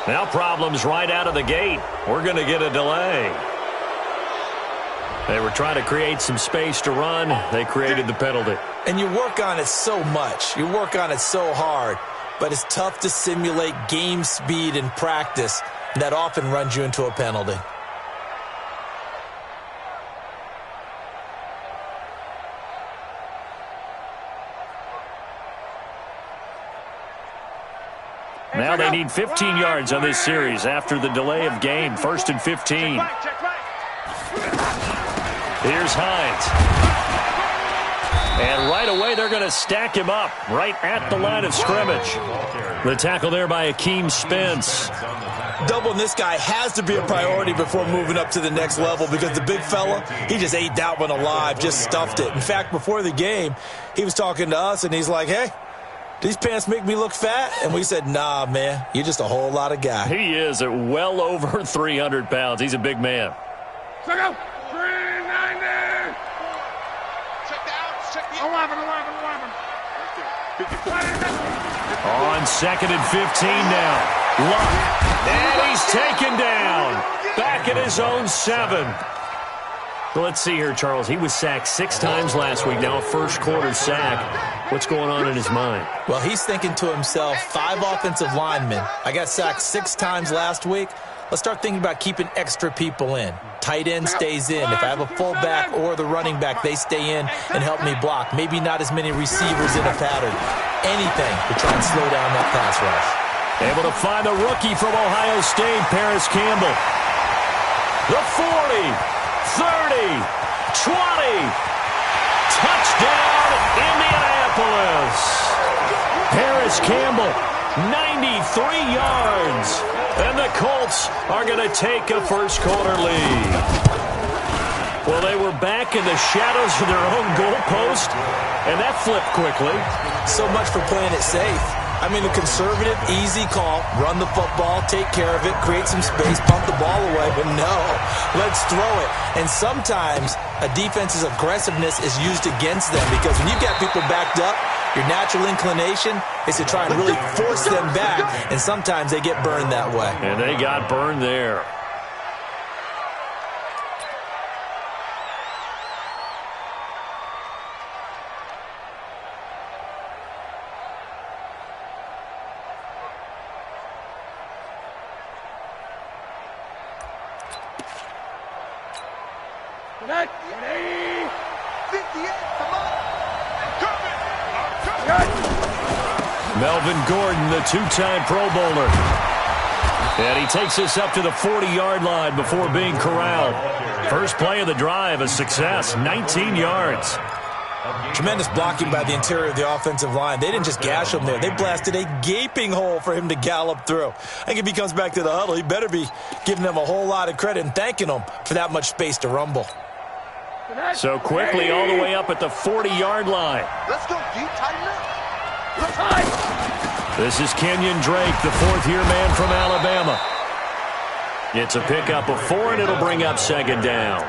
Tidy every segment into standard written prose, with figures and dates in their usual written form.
Now problems right out of the gate. We're going to get a delay. They were trying to create some space to run. They created the penalty. And you work on it so much. You work on it so hard. But it's tough to simulate game speed in practice. That often runs you into a penalty. Now they need 15 yards on this series after the delay of game. 1st and 15. Here's Hines. And right away they're going to stack him up right at the line of scrimmage. The tackle there by Akeem Spence. Doubling this guy has to be a priority before moving up to the next level because the big fella, he just ate that one alive, just stuffed it. In fact, before the game, he was talking to us and he's like, hey, these pants make me look fat? And we said, nah, man, you're just a whole lot of guy. He is at well over 300 pounds. He's a big man. Check out. 390. Check down. Check the 11. On 2nd and 15 now. Luck. And he's taken down. Back at his own 7. Well, let's see here, Charles. He was sacked 6 times last week. Now a first-quarter sack. What's going on in his mind? Well, he's thinking to himself, 5 offensive linemen. I got sacked 6 times last week. Let's start thinking about keeping extra people in. Tight end stays in. If I have a fullback or the running back, they stay in and help me block. Maybe not as many receivers in a pattern. Anything to try and slow down that pass rush. Able to find the rookie from Ohio State, Paris Campbell. The 40, 30, 20. Touchdown, Indianapolis. Paris Campbell, 93 yards. And the Colts are going to take a first-quarter lead. Well, they were back in the shadows of their own goalpost, and that flipped quickly. So much for playing it safe. I mean, a conservative, easy call, run the football, take care of it, create some space, pump the ball away, but no, let's throw it. And sometimes a defense's aggressiveness is used against them because when you've got people backed up, your natural inclination is to try and really force them back, and sometimes they get burned that way. And they got burned there. Melvin Gordon, the 2-time Pro Bowler. And he takes us up to the 40-yard line before being corralled. First play of the drive, a success, 19 yards. Tremendous blocking by the interior of the offensive line. They didn't just gash him there. They blasted a gaping hole for him to gallop through. I think if he comes back to the huddle, he better be giving them a whole lot of credit and thanking them for that much space to rumble. So quickly all the way up at the 40-yard line. Let's go deep, tighten up. This is Kenyon Drake, the 4th-year man from Alabama. It's a pickup of 4, and it'll bring up 2nd down.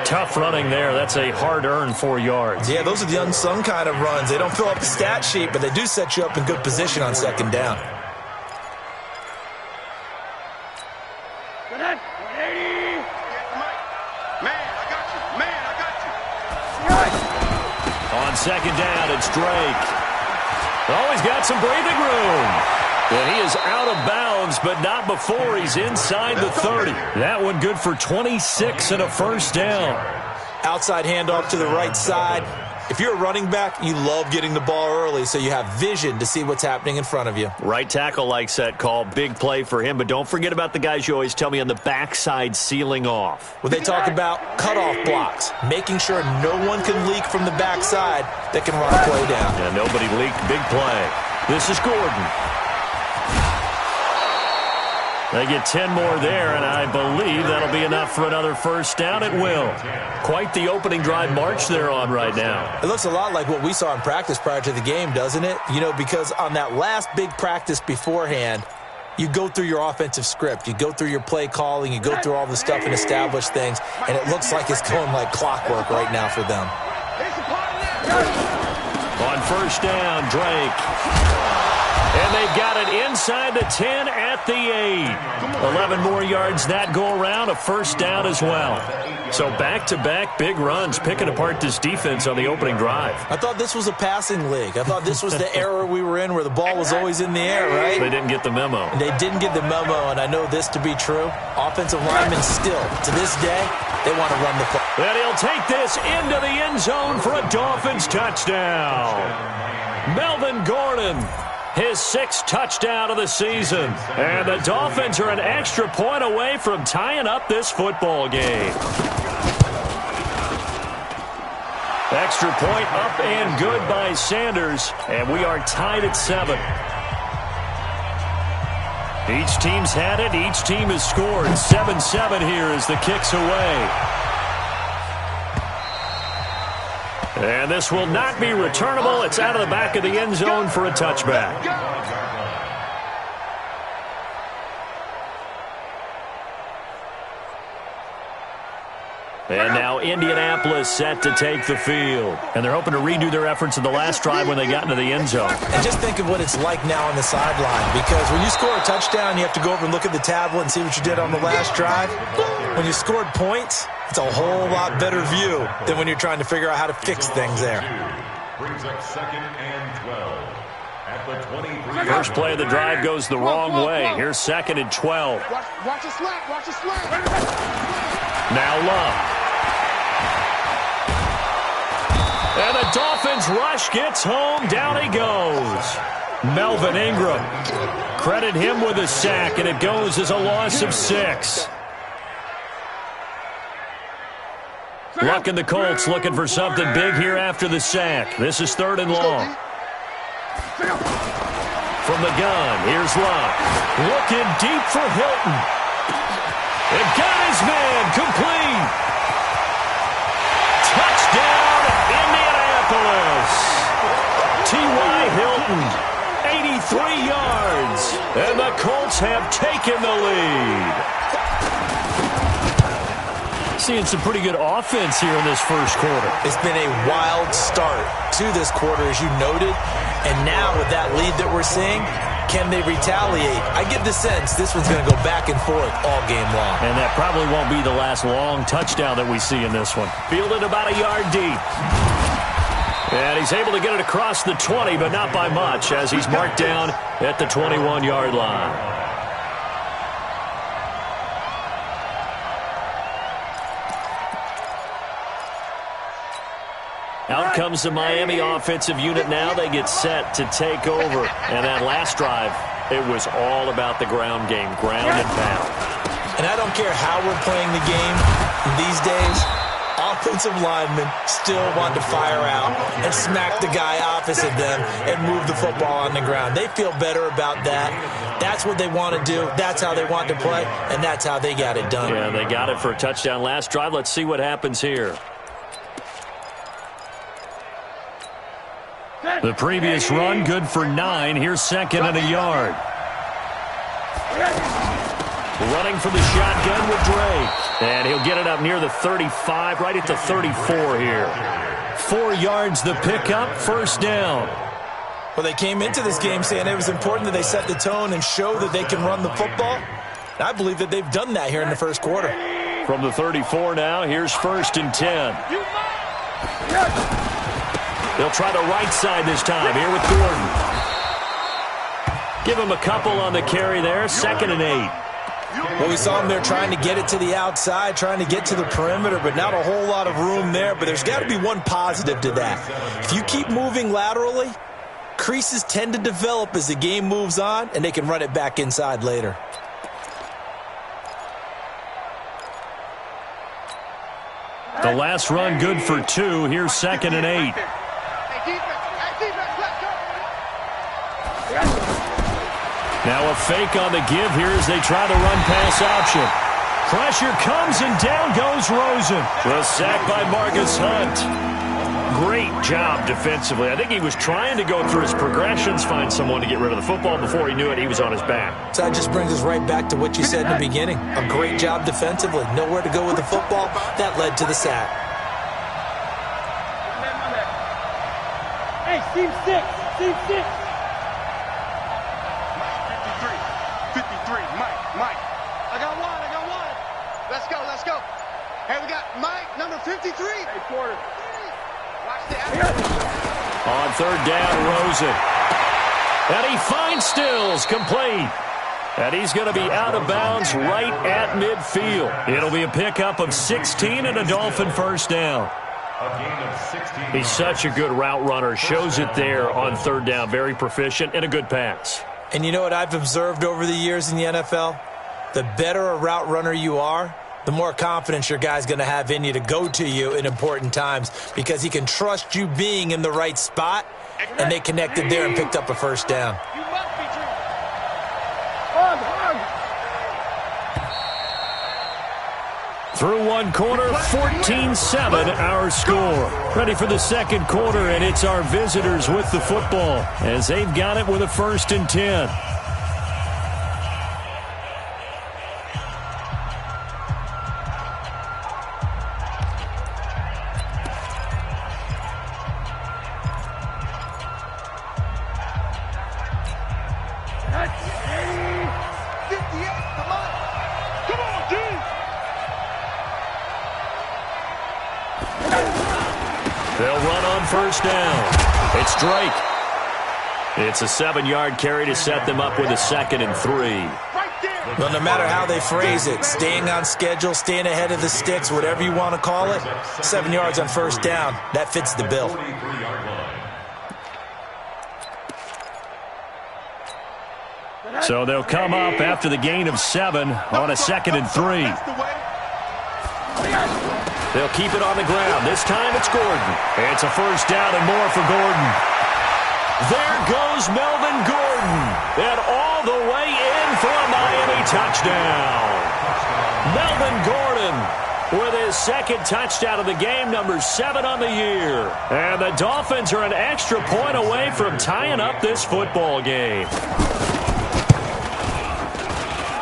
Tough running there. That's a hard-earned 4 yards. Yeah, those are the unsung kind of runs. They don't fill up the stat sheet, but they do set you up in good position on 2nd down. On 2nd down, it's Drake. Oh, he's got some breathing room. And he is out of bounds, but not before he's inside the 30. That one good for 26 and a first down. Outside handoff to the right side. If you're a running back, you love getting the ball early so you have vision to see what's happening in front of you. Right tackle likes that call. Big play for him, but don't forget about the guys you always tell me on the backside sealing off. When they talk about cutoff blocks, making sure no one can leak from the backside that can run a play down. Yeah, nobody leaked. Big play. This is Gordon. They get 10 more there, and I believe that'll be enough for another first down. It will. Quite the opening drive march they're on right now. It looks a lot like what we saw in practice prior to the game, doesn't it? You know, because on that last big practice beforehand, you go through your offensive script. You go through your play calling. You go through all the stuff and establish things, and it looks like it's going like clockwork right now for them. On first down, Drake. And And they've got it inside the 10 at the 8. 11 more yards that go around, a first down as well. So back-to-back big runs, picking apart this defense on the opening drive. I thought this was a passing league. I thought this was the era we were in where the ball was always in the air, right? They didn't get the memo. They didn't get the memo, and I know this to be true. Offensive linemen still, to this day, they want to run the ball. And he'll take this into the end zone for a Dolphins touchdown. Melvin Gordon, his 6th touchdown of the season. And the Dolphins are an extra point away from tying up this football game. Extra point up and good by Sanders, and we are tied at 7. Each team's had it. Each team has scored. 7-7 here as the kick's away. And this will not be returnable. It's out of the back of the end zone for a touchback. And now Indianapolis set to take the field. And they're hoping to redo their efforts in the last drive when they got into the end zone. And just think of what it's like now on the sideline. Because when you score a touchdown, you have to go over and look at the tablet and see what you did on the last drive. When you scored points, it's a whole lot better view than when you're trying to figure out how to fix things there. Brings up 2nd and 12. At the 23. First play of the drive goes the wrong way. Here's 2nd and 12. Watch the slant. Watch the slant. Now Love. And the Dolphins rush gets home. Down he goes. Melvin Ingram. Credit him with a sack, and it goes as a loss of 6. Luck and the Colts looking for something big here after the sack. This is 3rd and long. From the gun, here's Luck. Looking deep for Hilton. And got his man complete. Touchdown, Indianapolis. T.Y. Hilton, 83 yards. And the Colts have taken the lead. Seeing some pretty good offense here in this first quarter. It's been a wild start to this quarter, as you noted. And now with that lead that we're seeing, can they retaliate? I get the sense this one's going to go back and forth all game long. And that probably won't be the last long touchdown that we see in this one. Fielded about a yard deep. And he's able to get it across the 20, but not by much, as he's marked down at the 21-yard line. Out comes the Miami offensive unit now. They get set to take over. And that last drive, it was all about the ground game, ground and pound. And I don't care how we're playing the game these days, offensive linemen still want to fire out and smack the guy opposite them and move the football on the ground. They feel better about that. That's what they want to do. That's how they want to play, and that's how they got it done. Yeah, they got it for a touchdown last drive. Let's see what happens here. The previous run, good for 9. Here's 2nd and a yard. Running for the shotgun with Drake. And he'll get it up near the 35, right at the 34 here. 4 yards the pickup, first down. Well, they came into this game saying it was important that they set the tone and show that they can run the football. And I believe that they've done that here in the first quarter. From the 34 now, here's 1st and 10. They'll try the right side this time here with Gordon. Give him a couple on the carry there. 2nd and 8. Well, we saw them there trying to get it to the outside, trying to get to the perimeter, but not a whole lot of room there. But there's got to be one positive to that. If you keep moving laterally, creases tend to develop as the game moves on, and they can run it back inside later. The last run good for 2. Here's 2nd and 8. Now a fake on the give here as they try the run-pass option. Pressure comes and down goes Rosen. The sack by Marcus Hunt. Great job defensively. I think he was trying to go through his progressions, find someone to get rid of the football. Before he knew it, he was on his back. So that just brings us right back to what you said in the beginning. A great job defensively. Nowhere to go with the football. That led to the sack. Hey, team 6. Team 6. let's go. Hey, we got Mike, number 53. Hey, Porter. Watch the action. On third down, Rosen. And he finds Stills, complete. And he's going to be out of bounds right at midfield. It'll be a pickup of 16 and a Dolphin first down. A gain of 16. He's such a good route runner. Shows it there on third down. Very proficient and a good pass. And you know what I've observed over the years in the NFL? The better a route runner you are, the more confidence your guy's going to have in you to go to you in important times because he can trust you being in the right spot, and they connected there and picked up a first down. You must be true. Through one quarter, 14-7 our score. Ready for the second quarter, and it's our visitors with the football as they've got it with a 1st and 10. They'll run on first down. It's Drake. It's a 7-yard carry to set them up with a 2nd and 3. Well, no matter how they phrase it, staying on schedule, staying ahead of the sticks, whatever you want to call it, 7 yards on first down, that fits the bill. So they'll come up after the gain of 7 on a 2nd and 3. They'll keep it on the ground. This time it's Gordon. It's a first down and more for Gordon. There goes Melvin Gordon. And all the way in for a Miami touchdown. Melvin Gordon with his 2nd touchdown of the game, number 7 on the year. And the Dolphins are an extra point away from tying up this football game.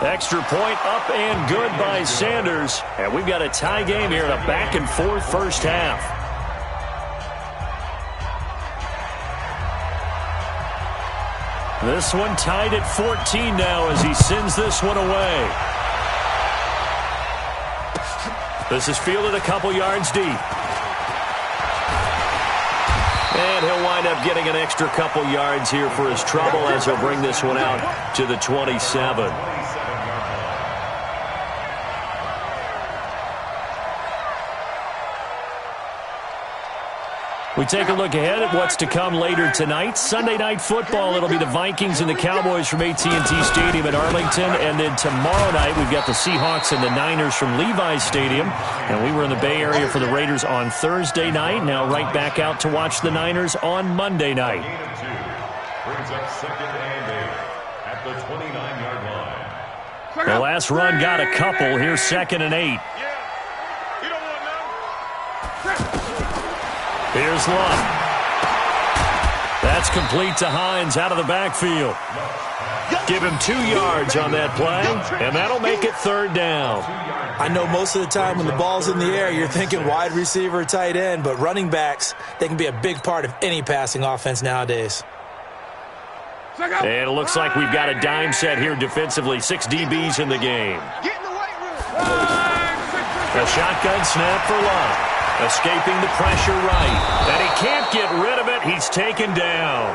Extra point up and good by Sanders. And we've got a tie game here in a back-and-forth first half. This one tied at 14 now as he sends this one away. This is fielded a couple yards deep. And he'll wind up getting an extra couple yards here for his trouble as he'll bring this one out to the 27. We take a look ahead at what's to come later tonight. Sunday Night Football, it'll be the Vikings and the Cowboys from AT&T Stadium in Arlington. And then tomorrow night, we've got the Seahawks and the Niners from Levi's Stadium. And we were in the Bay Area for the Raiders on Thursday night. Now right back out to watch the Niners on Monday night. Brings up 2nd and 8 at the 29-yard line. The last run got a couple. Here's 2nd and 8. Here's Love. That's complete to Hines out of the backfield. Give him 2 yards on that play, and that'll make it 3rd down. I know most of the time when the ball's in the air, you're thinking wide receiver, tight end, but running backs, they can be a big part of any passing offense nowadays. And it looks like we've got a dime set here defensively. 6 DBs in the game. Get in the weight room. A shotgun snap for Love. Escaping the pressure right. And he can't get rid of it. He's taken down.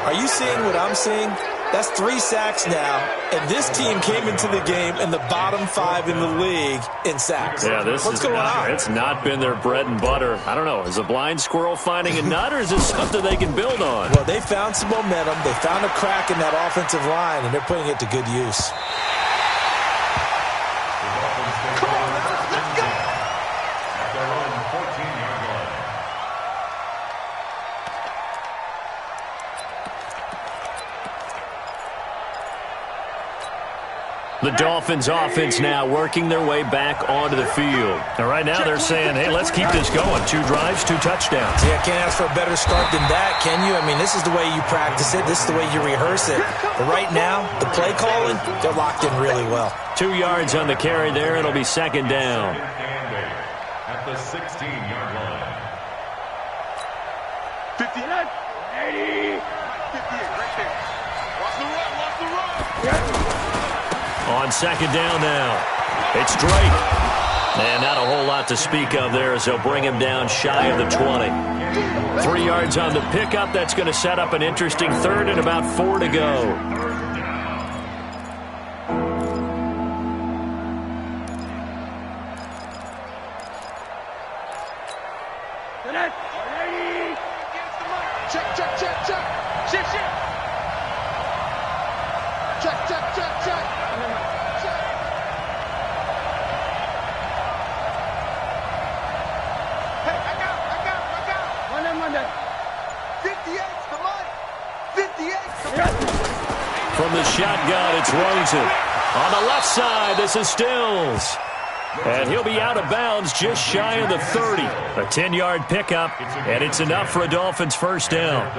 Are you seeing what I'm seeing? That's 3 sacks now, and this team came into the game in the bottom 5 in the league in sacks. Yeah, What's going on? It's not been their bread and butter. I don't know. Is a blind squirrel finding a nut, or is this something they can build on? Well, they found some momentum. They found a crack in that offensive line, and they're putting it to good use. The Dolphins offense now working their way back onto the field. And right now they're saying, hey, let's keep this going. 2 drives, 2 touchdowns. Yeah, can't ask for a better start than that, can you? I mean, this is the way you practice it. This is the way you rehearse it. But right now, the play calling, they're locked in really well. 2 yards on the carry there. It'll be 2nd down. At the 16-yard line. 59. 80. 58 right there. Watch the run. Watch the run. On 2nd down now, it's Drake. And not a whole lot to speak of there as they'll bring him down shy of the 20. 3 yards on the pickup. That's going to set up an interesting third and about 4 to go. From the shotgun, it's Rosen. On the left side, this is Stills. And he'll be out of bounds just shy of the 30. A 10-yard pickup, and it's enough for a Dolphins first down.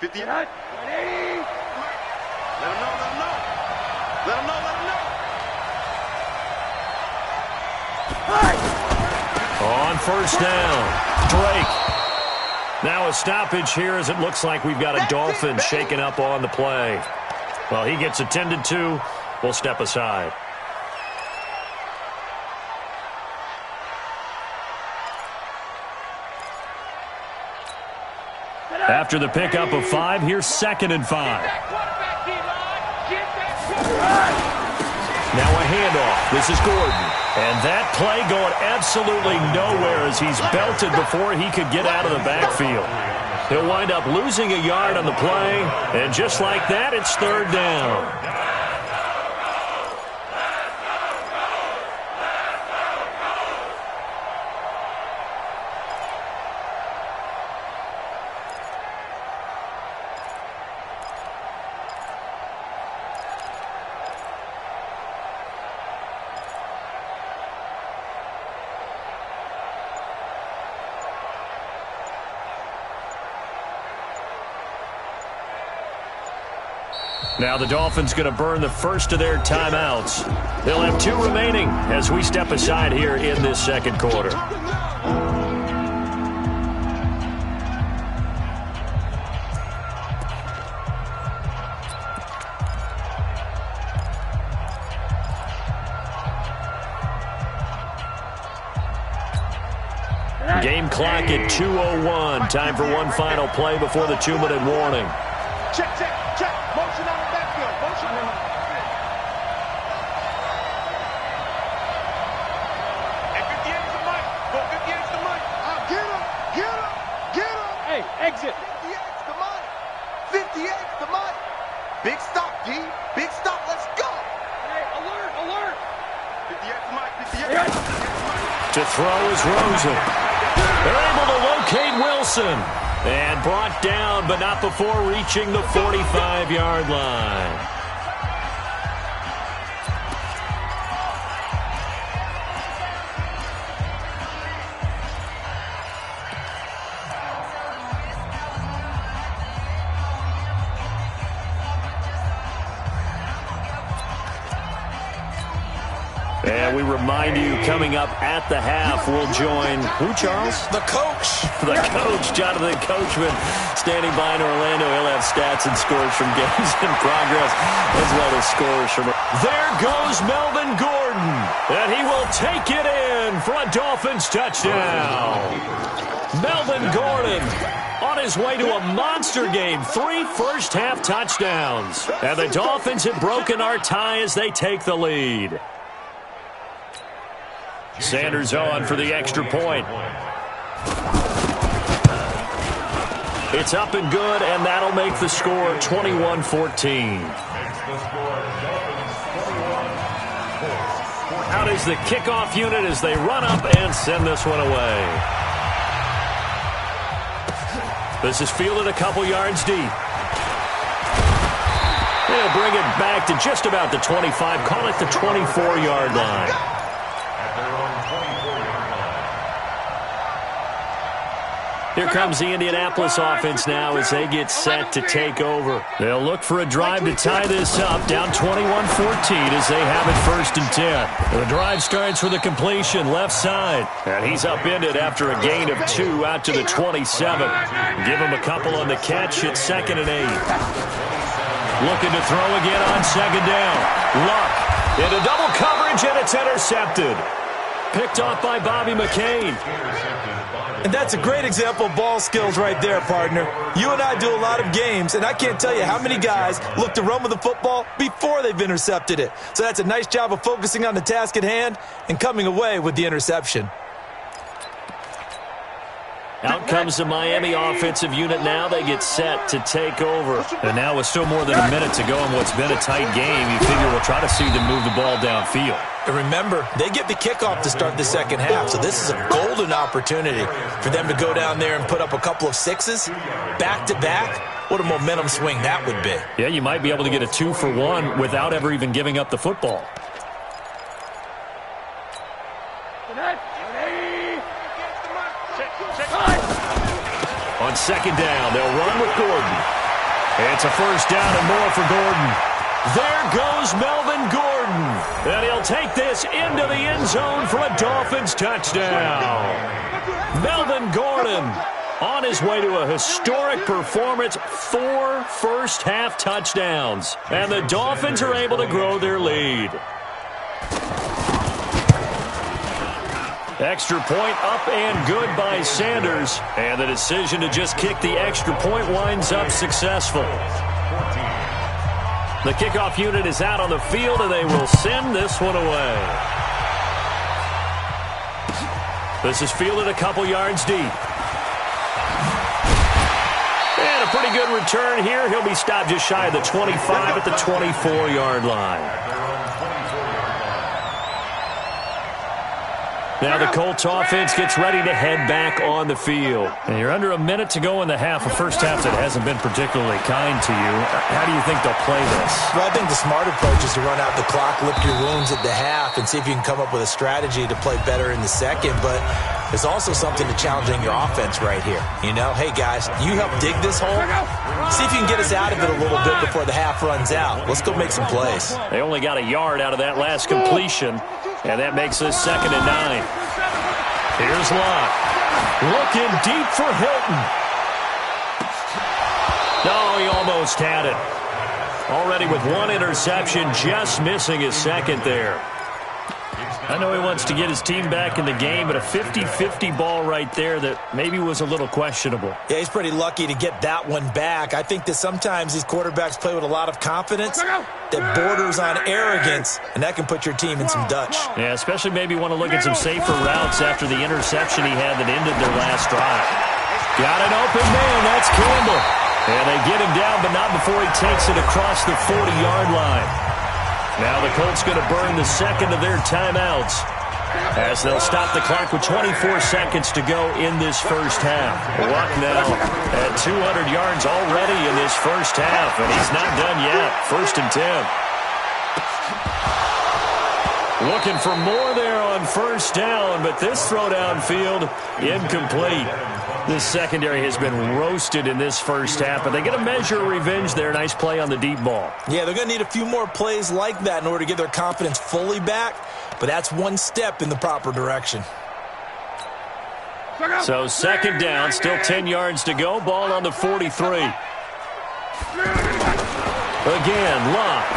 50. Let him know. Let him know. Let him know. On first down, Drake. Now a stoppage here as it looks like we've got a Dolphin shaken up on the play. Well, he gets attended to. We'll step aside. After the pickup of 5, here's 2nd and 5. Now a handoff. This is Gordon. And that play going absolutely nowhere as he's belted before he could get out of the backfield. He'll wind up losing a yard on the play, and just like that, it's 3rd down. Now the Dolphins going to burn the first of their timeouts. They'll have 2 remaining as we step aside here in this 2nd quarter. Game clock at 2:01. Time for one final play before the 2-minute warning. Check. Motion on the backfield. Motion. Hey, 58's the mic. Go 58's the mic. Get him. Hey, exit. 58's the mic. 58's the mic. Big stop, D. Big stop. Let's go. Hey, alert. 58's the mic. 58's the mic. To throw is Rosen. They're able to locate Wilson. And brought down, but not before reaching the 45-yard line. And we remind you, coming up at the half, we'll join, who, Charles? The coach. The coach, Jonathan Coachman, standing by in Orlando. He'll have stats and scores from games in progress, as well as scores from... There goes Melvin Gordon, and he will take it in for a Dolphins touchdown. Melvin Gordon on his way to a monster game, 3 first-half touchdowns. And the Dolphins have broken our tie as they take the lead. Sanders on for the extra point. It's up and good, and that'll make the score 21-14. Out is the kickoff unit as they run up and send this one away. This is fielded a couple yards deep. They'll bring it back to just about the 25, call it the 24-yard line. Here comes the Indianapolis offense now as they get set to take over. They'll look for a drive to tie this up, down 21-14 as they have it 1st and 10. The drive starts with a completion left side, and he's upended after a gain of 2 out to the 27. Give him a couple on the catch at 2nd and 8. Looking to throw again on 2nd down. Luck into double coverage, and it's intercepted. Picked off by Bobby McCain. And that's a great example of ball skills right there, partner. You and I do a lot of games, and I can't tell you how many guys look to run with the football before they've intercepted it. So that's a nice job of focusing on the task at hand and coming away with the interception. Out comes the Miami offensive unit now. They get set to take over. And now with still more than a minute to go in what's been a tight game, you figure we'll try to see them move the ball downfield. And remember, they get the kickoff to start the second half, so this is a golden opportunity for them to go down there and put up a couple of sixes back-to-back. What a momentum swing that would be. Yeah, you might be able to get a 2-for-1 without ever even giving up the football. On 2nd down, they'll run with Gordon. It's a 1st down and more for Gordon. There goes Melvin Gordon. And he'll take this into the end zone for a Dolphins touchdown. Melvin Gordon on his way to a historic performance, 4 first-half touchdowns. And the Dolphins are able to grow their lead. Extra point up and good by Sanders. And the decision to just kick the extra point winds up successful. The kickoff unit is out on the field, and they will send this one away. This is fielded a couple yards deep. And a pretty good return here. He'll be stopped just shy of the 25 at the 24-yard line. Now the Colts offense gets ready to head back on the field. And you're under a minute to go in the half, a first half that hasn't been particularly kind to you. How do you think they'll play this? Well, I think the smart approach is to run out the clock, lick your wounds at the half, and see if you can come up with a strategy to play better in the second. But there's also something to challenging your offense right here. You know, hey, guys, you help dig this hole. See if you can get us out of it a little bit before the half runs out. Let's go make some plays. They only got a yard out of that last completion, and that makes us 2nd and 9. Here's Locke. Looking deep for Hilton. No, he almost had it. Already with 1 interception, just missing his 2nd there. I know he wants to get his team back in the game, but a 50-50 ball right there that maybe was a little questionable. Yeah, he's pretty lucky to get that one back. I think that sometimes these quarterbacks play with a lot of confidence that borders on arrogance, and that can put your team in some Dutch. Yeah, especially maybe want to look at some safer routes after the interception he had that ended their last drive. Got an open man, that's Campbell. And they get him down, but not before he takes it across the 40-yard line. Now the Colts going to burn the 2nd of their timeouts as they'll stop the clock with 24 seconds to go in this first half. Luck now at 200 yards already in this first half, and he's not done yet. 1st and 10. Looking for more there on 1st down, but this throw downfield incomplete. This secondary has been roasted in this first half, but they get a measure of revenge there. Nice play on the deep ball. Yeah, they're going to need a few more plays like that in order to get their confidence fully back, but that's one step in the proper direction. So 2nd down, still 10 yards to go. Ball on the 43. Again, Locke.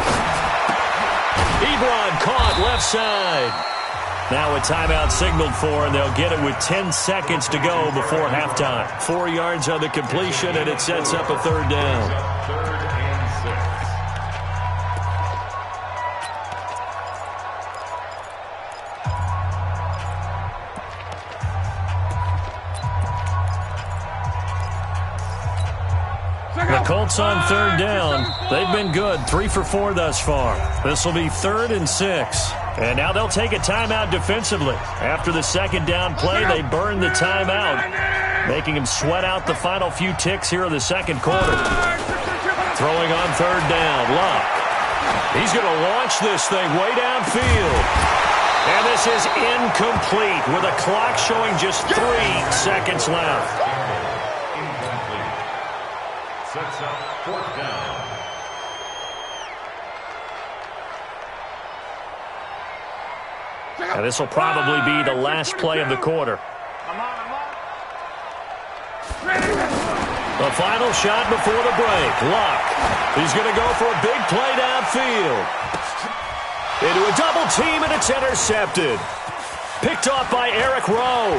Ebron caught left side. Now a timeout signaled for, and they'll get it with 10 seconds to go before halftime. 4 yards on the completion, and it sets up a 3rd down. 3rd and 6. The Colts on 3rd down. They've been good, 3 for 4 thus far. This will be 3rd and 6. And now they'll take a timeout defensively. After the 2nd down play, they burn the timeout, making him sweat out the final few ticks here in the 2nd quarter. Throwing on 3rd down, Luck. He's going to launch this thing way downfield. And this is incomplete with a clock showing just 3 seconds left. 4th down. And this will probably be the last play of the quarter. The final shot before the break. Luck. He's going to go for a big play downfield. Into a double team, and it's intercepted. Picked off by Eric Rowe.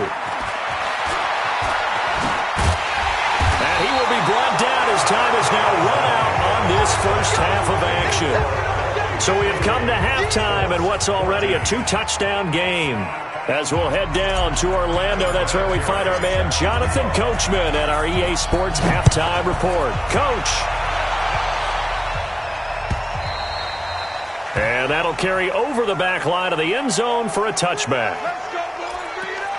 And he will be brought down as time is now run out on this first half of action. So we have come to halftime in what's already a 2-touchdown game. As we'll head down to Orlando, that's where we find our man Jonathan Coachman at our EA Sports Halftime Report. Coach. And that'll carry over the back line of the end zone for a touchback. Let's go, boys. Bring it up.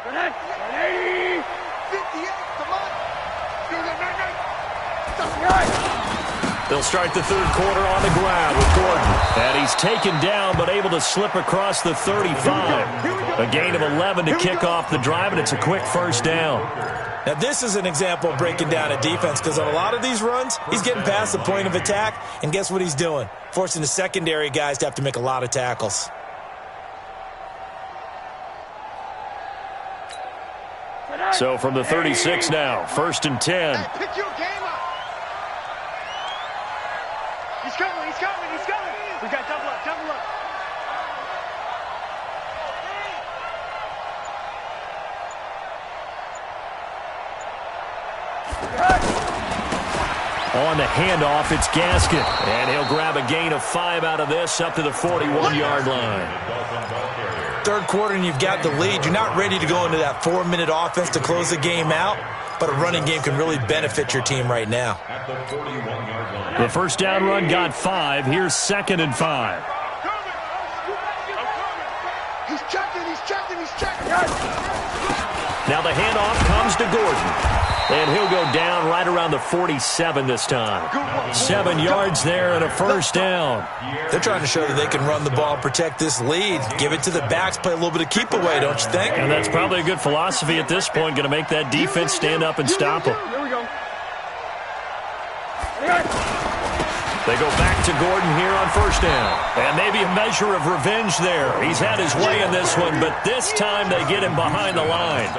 Go ahead. 58. Come on. They'll start the third quarter on the ground with Gordon. And he's taken down but able to slip across the 35. A gain of 11 to kick off the drive, and it's a quick first down. Now, this is an example of breaking down a defense because on a lot of these runs, he's getting past the point of attack, and guess what he's doing? Forcing the secondary guys to have to make a lot of tackles. So from the 36 now, 1st and 10. Hey, pick your game up. He's coming. He's coming. He's coming. We got double up. Double up. On the handoff, it's Gaskin. And he'll grab a gain of 5 out of this up to the 41-yard line. Third quarter and you've got the lead. You're not ready to go into that 4-minute offense to close the game out, but a running game can really benefit your team right now. At the 41-yard line. The first down run got 5. Here's 2nd and 5. He's checking. He's checking. He's checking. Now the handoff comes to Gordon. And he'll go down right around the 47 this time. 7 yards there and a first down. They're trying to show that they can run the ball and protect this lead. Give it to the backs, play a little bit of keep away, don't you think? And that's probably a good philosophy at this point, going to make that defense stand up and stop them. Here we go. They go back to Gordon here on first down. And maybe a measure of revenge there. He's had his way in this one, but this time they get him behind the line.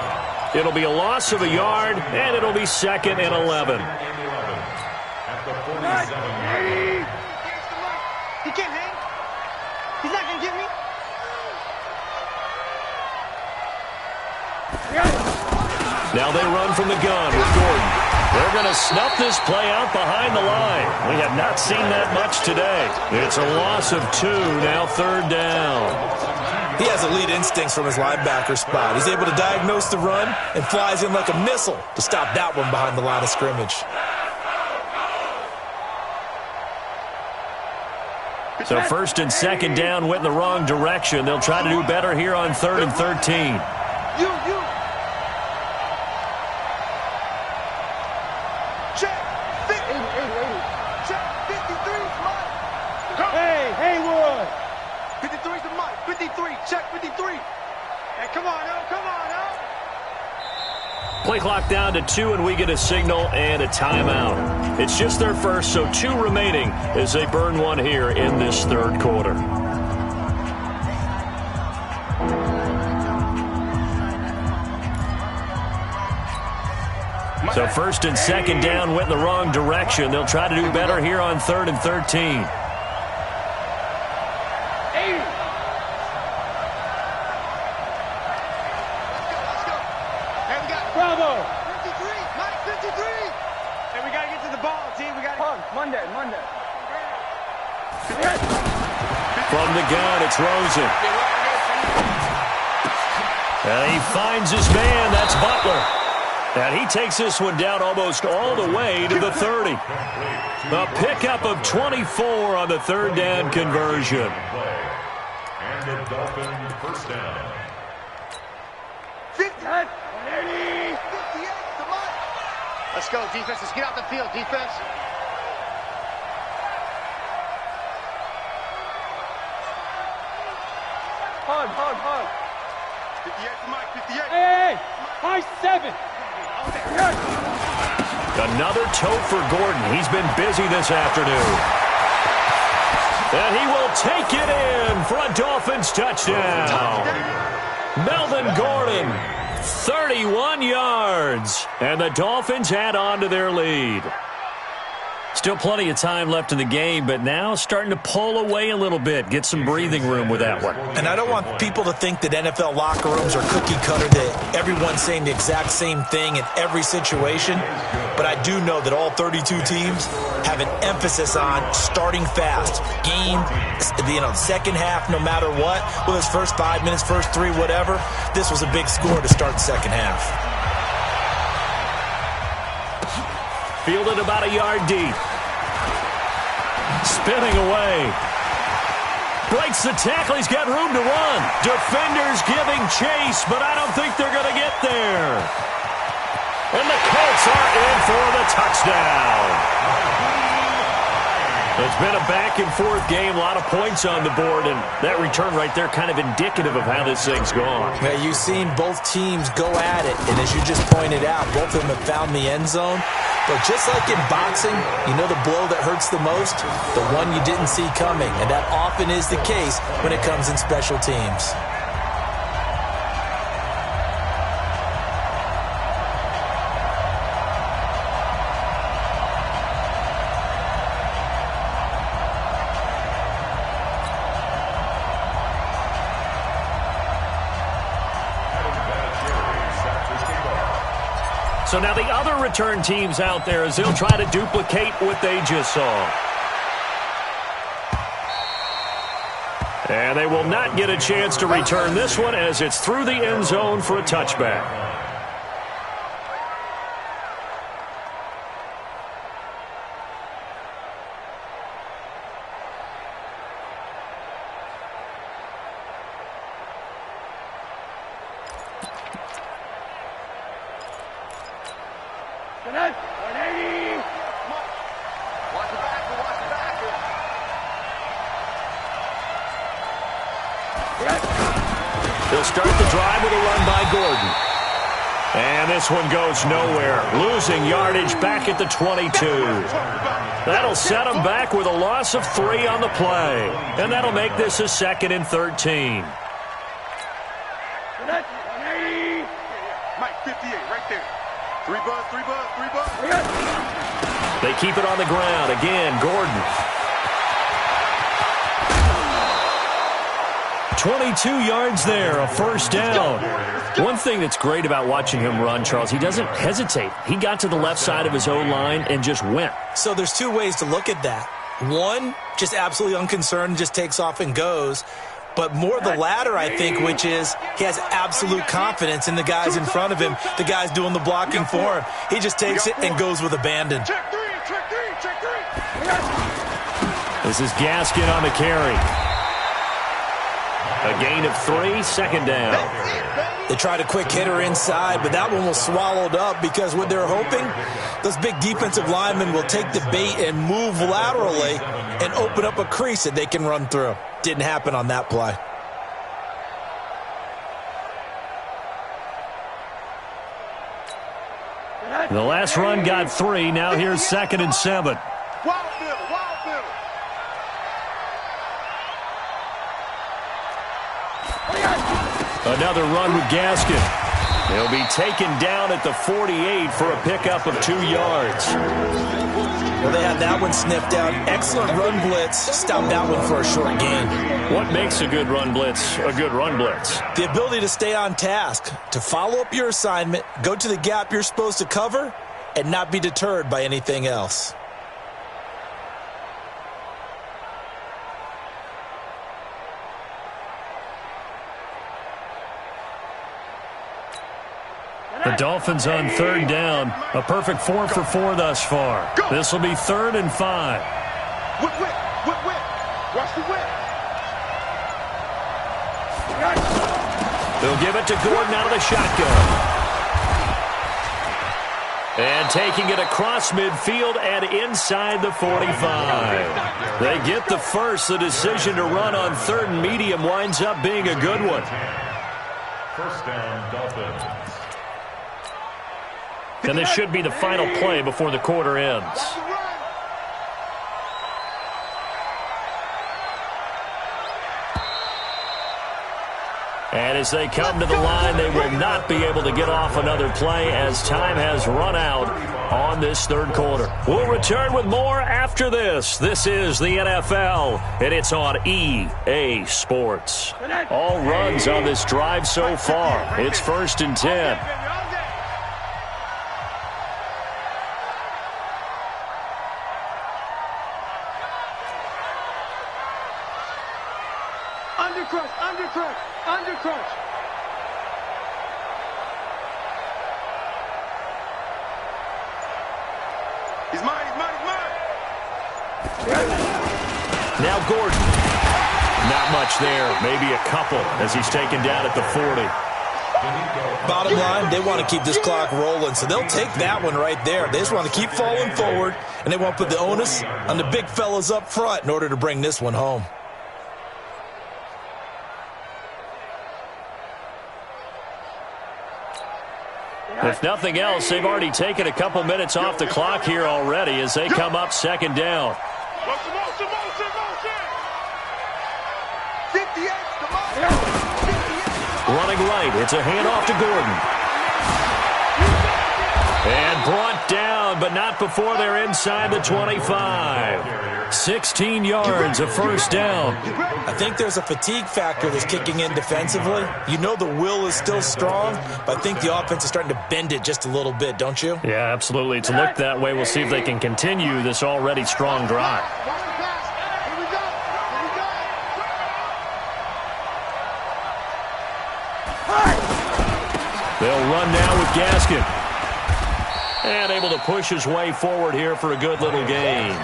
It'll be a loss of a yard, and it'll be 2nd and 11. At the 47-yard line. He can't hang. He's not going to get me. Now they run from the gun with Gordon. They're going to snuff this play out behind the line. We have not seen that much today. It's a loss of 2, now 3rd down. He has elite instincts from his linebacker spot. He's able to diagnose the run and flies in like a missile to stop that one behind the line of scrimmage. So 1st and 2nd down went in the wrong direction. They'll try to do better here on 3rd and 13. You. Check. 50. Check. 53. Mike. Hey, Haywood. 53's the Mike. 53. Check 53. Hey, come on, now. Come on, now. Play clock down to 2, and we get a signal and a timeout. It's just their first, so 2 remaining as they burn one here in this third quarter. So 1st and 2nd down went in the wrong direction. They'll try to do better here on 3rd and 13. Bravo. 53. Mike, 53. Hey, we got to get to the ball, team. We got to. Monday. From the gun, it's Rosen. And he finds his man. That's Butler. And he takes this one down almost all the way to the 30. A pickup of 24 on the 3rd down conversion. And the Dolphins first down. 50. 58. Come on. Let's go, defense. Let's get out the field, defense. Hug. Hey, high 7. Another tote for Gordon. He's been busy this afternoon. And he will take it in for a Dolphins touchdown. Melvin Gordon, 31 yards. And the Dolphins add on to their lead. Still plenty of time left in the game, but now starting to pull away a little bit. Get some breathing room with that one. And I don't want people to think that NFL locker rooms are cookie cutter, that everyone's saying the exact same thing in every situation. But I do know that all 32 teams have an emphasis on starting fast. Game, second half, no matter what. Whether it's first 5 minutes, first 3, whatever. This was a big score to start the second half. Fielded about a yard deep. Spinning away. Breaks the tackle. He's got room to run. Defenders giving chase, but I don't think they're going to get there. And the Colts are in for the touchdown. It's been a back-and-forth game, a lot of points on the board, and that return right there kind of indicative of how this thing's gone. Yeah, you've seen both teams go at it, and as you just pointed out, both of them have found the end zone. But just like in boxing, you know the blow that hurts the most? The one you didn't see coming, and that often is the case when it comes in special teams. So now the other return teams out there as they'll try to duplicate what they just saw. And they will not get a chance to return this one as it's through the end zone for a touchback. They'll start the drive with a run by Gordon. And this one goes nowhere. Losing yardage back at the 22. That'll set them back with a loss of 3 on the play. And that'll make this a 2nd and 13. Mike, 58, right there. 3 buzz. They keep it on the ground. Again, Gordon. 22 yards there, a first down. One thing that's great about watching him run, Charles, he doesn't hesitate. He got to the left side of his own line and just went. So there's 2 ways to look at that. One, just absolutely unconcerned, just takes off and goes. But more the latter, I think, which is he has absolute confidence in the guys in front of him, the guys doing the blocking for him. He just takes it and goes with abandon. Check three. This is Gaskin on the carry. A gain of 3, second down. They tried a quick hitter inside, but that one was swallowed up because what they're hoping, those big defensive linemen will take the bait and move laterally and open up a crease that they can run through. Didn't happen on that play. The last run got 3. Now here's 2nd and 7. Wild Bill. Another run with Gaskin. He'll be taken down at the 48 for a pickup of 2 yards. Well, they had that one sniffed out. Excellent run blitz. Stopped that one for a short gain. What makes a good run blitz a good run blitz? The ability to stay on task, to follow up your assignment, go to the gap you're supposed to cover, and not be deterred by anything else. The Dolphins on 3rd down. A perfect 4 for 4 thus far. This will be 3rd and 5. Whip. Watch the whip. They'll give it to Gordon out of the shotgun. And taking it across midfield and inside the 45. They get the first. The decision to run on 3rd and medium winds up being a good one. First down, Dolphins. And this should be the final play before the quarter ends. And as they come to the line, they will not be able to get off another play as time has run out on this third quarter. We'll return with more after this. This is the NFL, and it's on EA Sports. All runs on this drive so far. It's 1st and 10. Undercrush. He's mine. Now Gordon. Not much there. Maybe a couple as he's taken down at the 40. Bottom line, they want to keep this clock rolling, so they'll take that one right there. They just want to keep falling forward, and they want to put the onus on the big fellas up front in order to bring this one home. If nothing else, they've already taken a couple minutes off the clock here already as they come up 2nd down. Motion. 58, Running right, it's a handoff to Gordon. And brought down, but not before they're inside the 25. 16 yards, a first down. I think there's a fatigue factor that's kicking in defensively. You know the will is still strong, but I think the offense is starting to bend it just a little bit, don't you? Yeah, absolutely. It's looked that way. We'll see if they can continue this already strong drive. They'll run now with Gaskin. And able to push his way forward here for a good little gain.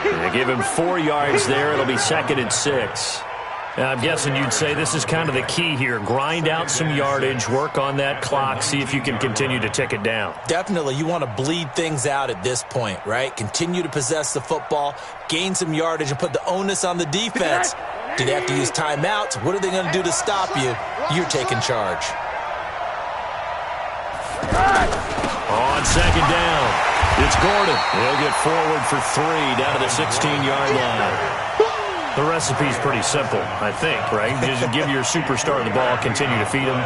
They give him 4 yards there. It'll be 2nd and 6. I'm guessing you'd say this is kind of the key here. Grind out some yardage, work on that clock, see if you can continue to tick it down. Definitely. You want to bleed things out at this point, right? Continue to possess the football, gain some yardage, and put the onus on the defense. Do they have to use timeouts? What are they going to do to stop you? You're taking charge. On 2nd down, it's Gordon. He'll get forward for 3 down to the 16-yard line. The recipe's pretty simple, I think, right? Just give your superstar the ball, continue to feed him.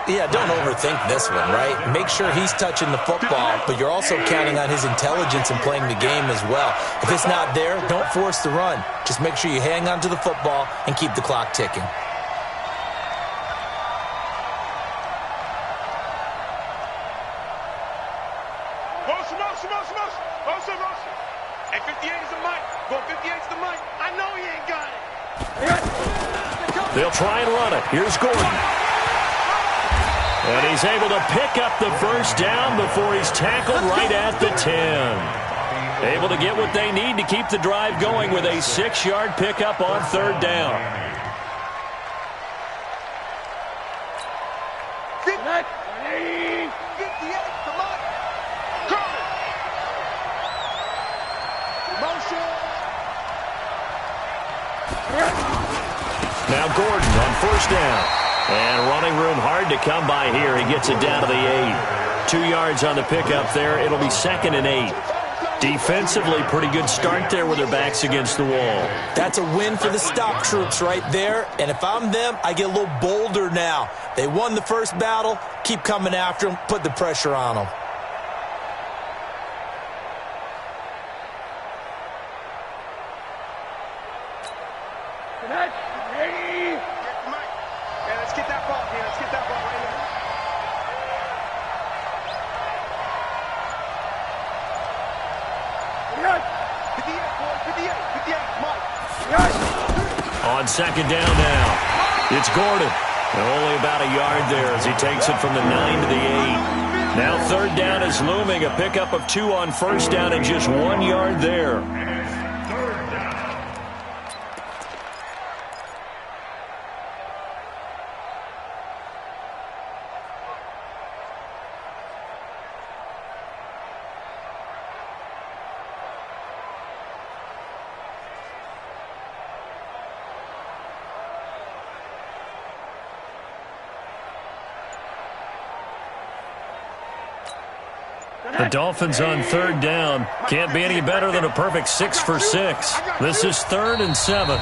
Yeah, don't overthink this one, right? Make sure he's touching the football, but you're also counting on his intelligence and playing the game as well. If it's not there, don't force the run. Just make sure you hang on to the football and keep the clock ticking. Motion. Hey, 58 is the mic. Go 58 is the mic. I know he ain't got it. They'll try and run it. Here's Gordon. And he's able to pick up the first down before he's tackled right at the 10. Able to get what they need to keep the drive going with a 6-yard pickup on 3rd down. Now Gordon on 1st down. And running room hard to come by here. He gets it down to the 8. 2 yards on the pickup there. It'll be 2nd and 8. Defensively, pretty good start there with their backs against the wall. That's a win for the stop troops right there. And if I'm them, I get a little bolder now. They won the first battle. Keep coming after them. Put the pressure on them. On 2nd down now, it's Gordon. Only about a yard there as he takes it from the 9 to the 8. Now 3rd down is looming. A pickup of 2 on 1st down and just 1 yard there. The Dolphins on third down. Can't be any better than a perfect 6 for 6. This is 3rd and 7.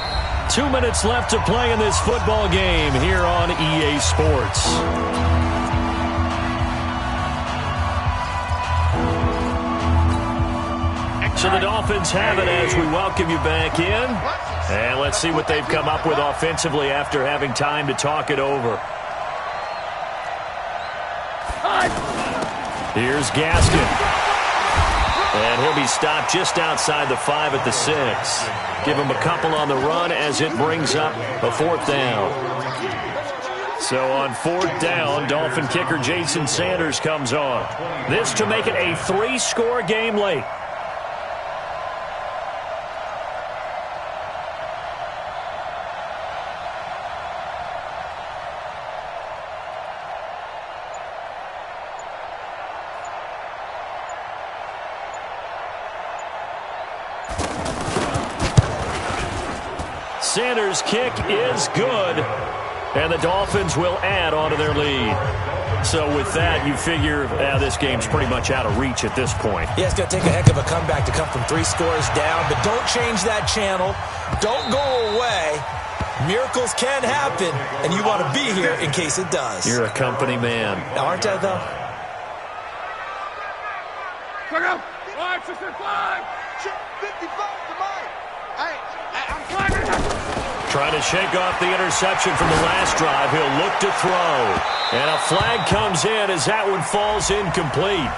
2 minutes left to play in this football game here on EA Sports. So the Dolphins have it as we welcome you back in. And let's see what they've come up with offensively after having time to talk it over. Here's Gaskin. And he'll be stopped just outside the 5 at the 6. Give him a couple on the run as it brings up a 4th down. So on 4th down, Dolphin kicker Jason Sanders comes on. This to make it a 3-score game late. Sanders' kick is good, and the Dolphins will add on to their lead. So with that, you figure this game's pretty much out of reach at this point. Yeah, it's going to take a heck of a comeback to come from 3 scores down, but don't change that channel. Don't go away. Miracles can happen, and you want to be here in case it does. You're a company man. Aren't I, though? Check out. 5, 6, 5. 55 to mine. I'm climbing. Trying to shake off the interception from the last drive. He'll look to throw. And a flag comes in as that one falls incomplete.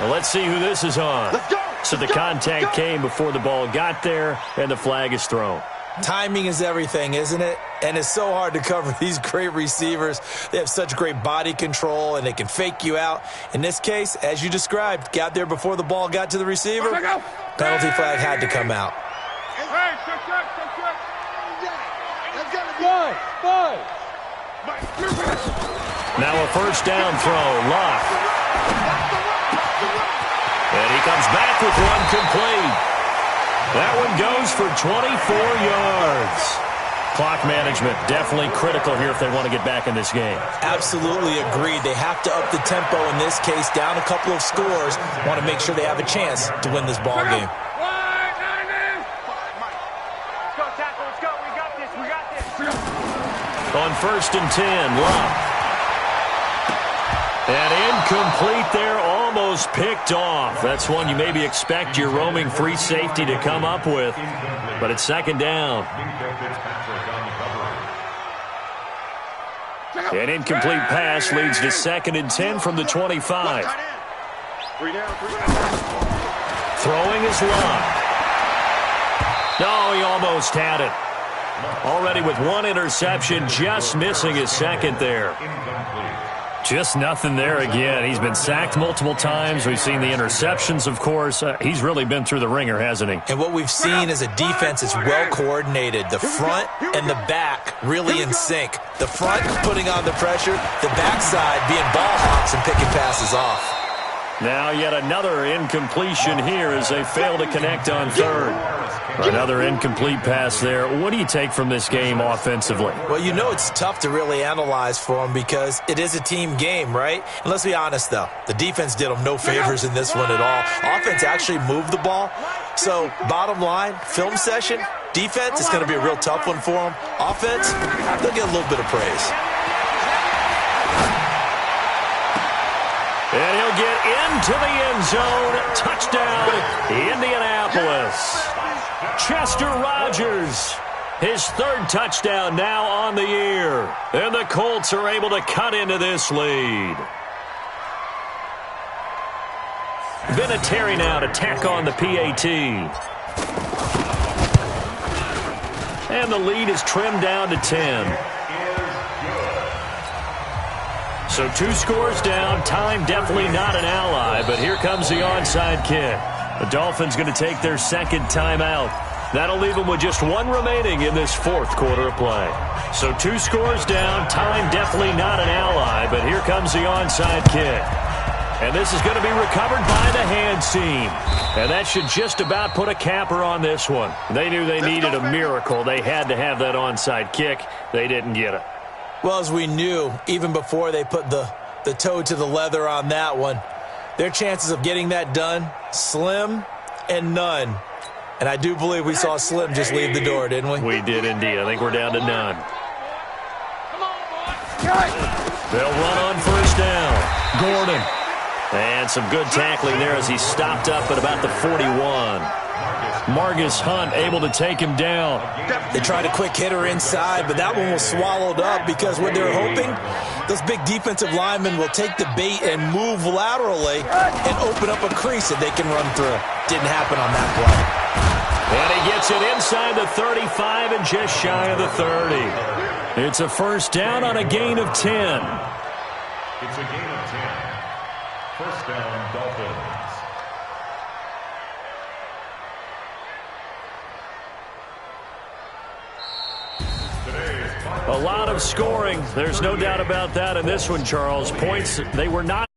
Well, let's see who this is on. Let's go. So the contact came before the ball got there, and the flag is thrown. Timing is everything, isn't it? And it's so hard to cover these great receivers. They have such great body control, and they can fake you out. In this case, as you described, got there before the ball got to the receiver. Penalty flag had to come out. Hey, check. That's gotta be 5. Now a 1st down throw. Locke. And he comes back with one complete. That one goes for 24 yards. Clock management definitely critical here if they want to get back in this game. Absolutely agreed. They have to up the tempo in this case, down a couple of scores. Want to make sure they have a chance to win this ball game. On 1st and 10, Locke. And incomplete there, almost picked off. That's one you maybe expect your roaming free safety to come up with. But it's 2nd down. An incomplete pass leads to 2nd and 10 from the 25. Throwing is Locke. No, he almost had it. Already with one interception, just missing his 2nd there. Just nothing there again. He's been sacked multiple times. We've seen the interceptions, of course. He's really been through the ringer, hasn't he? And what we've seen is a defense that's well coordinated. The front and the back really in sync. The front putting on the pressure, the backside being ball hawks and picking passes off. Now yet another incompletion here as they fail to connect on 3rd. Another incomplete pass there. What do you take from this game offensively? Well, you know it's tough to really analyze for them because it is a team game, right? And let's be honest, though. The defense did them no favors in this one at all. Offense actually moved the ball. So, bottom line, film session, defense is going to be a real tough one for them. Offense, they'll get a little bit of praise. And he'll get into the end zone. Touchdown, Indianapolis. Chester Rogers, his 3rd touchdown now on the year. And the Colts are able to cut into this lead. Vinatieri now to tack on the PAT. And the lead is trimmed down to 10. So 2 scores down. Time definitely not an ally, but here comes the onside kick. The Dolphins going to take their 2nd timeout. That'll leave them with just 1 remaining in this 4th quarter of play. So 2 scores down. Time definitely not an ally, but here comes the onside kick. And this is going to be recovered by the hands team. And that should just about put a capper on this one. They knew they needed a miracle. They had to have that onside kick. They didn't get it. Well, as we knew, even before they put the toe to the leather on that one, Their chances of getting that done, slim and none. And I do believe we saw Slim just leave the door, didn't we? We did indeed. I think we're down to none. They'll run on first down. Gordon. And some good tackling there as he stopped up at about the 41. Margus Hunt able to take him down. They tried a quick hitter inside, but that one was swallowed up because what they're hoping, those big defensive linemen will take the bait and move laterally and open up a crease that they can run through. Didn't happen on that play. And he gets it inside the 35 and just shy of the 30. It's a first down on a gain of 10. It's a gain of 10. First down, Dolphins. A lot of scoring. There's no doubt about that in this one, Charles. Points, they were not.